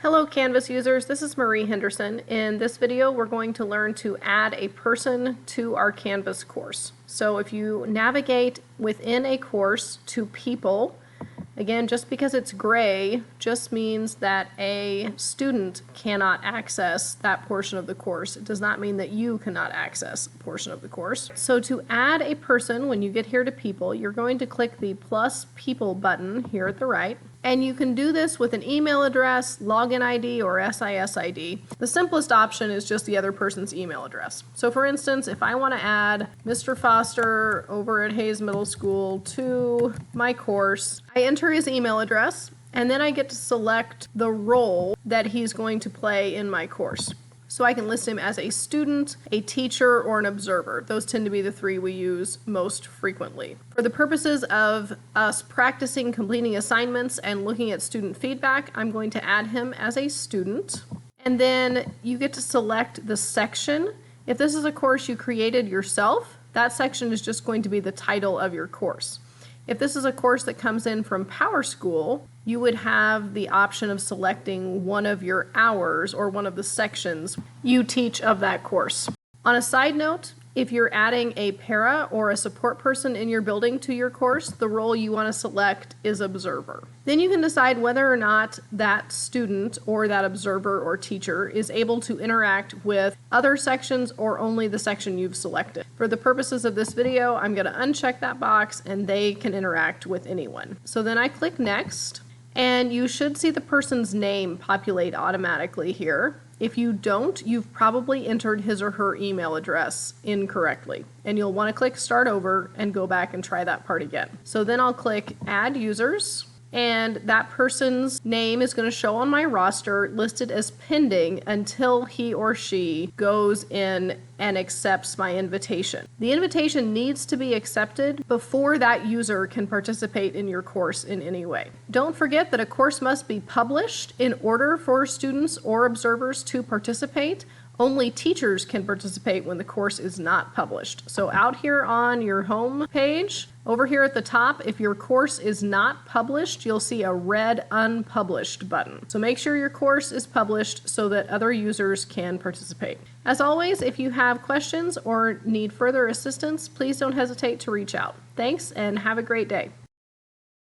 Hello Canvas users, this is Marie Henderson. In this video we're going to learn to add a person to our Canvas course. So if you navigate within a course to people, again, just because it's gray just means that a student cannot access that portion of the course. It does not mean that you cannot access a portion of the course. So to add a person, when you get here to people, you're going to click the plus people button here at the right. And you can do this with an email address, login ID, or SIS ID. The simplest option is just the other person's email address. So for instance, if I want to add Mr. Foster over at Hayes Middle School to my course, I enter his email address, and then I get to select the role that he's going to play in my course. So I can list him as a student, a teacher, or an observer. Those tend to be the three we use most frequently. For the purposes of us practicing completing assignments and looking at student feedback, I'm going to add him as a student. And then you get to select the section. If this is a course you created yourself, that section is just going to be the title of your course. If this is a course that comes in from PowerSchool, you would have the option of selecting one of your hours or one of the sections you teach of that course. On a side note, if you're adding a para or a support person in your building to your course, the role you want to select is observer. Then you can decide whether or not that student or that observer or teacher is able to interact with other sections or only the section you've selected. For the purposes of this video, I'm going to uncheck that box and they can interact with anyone. So then I click next, and you should see the person's name populate automatically here. If you don't, you've probably entered his or her email address incorrectly, and you'll want to click start over and go back and try that part again. So then I'll click add users, and that person's name is going to show on my roster listed as pending until he or she goes in and accepts my invitation. The invitation needs to be accepted before that user can participate in your course in any way. Don't forget that a course must be published in order for students or observers to participate. Only teachers can participate when the course is not published. So out here on your home page, over here at the top, if your course is not published, you'll see a red unpublished button. So make sure your course is published so that other users can participate. As always, if you have questions or need further assistance, please don't hesitate to reach out. Thanks and have a great day.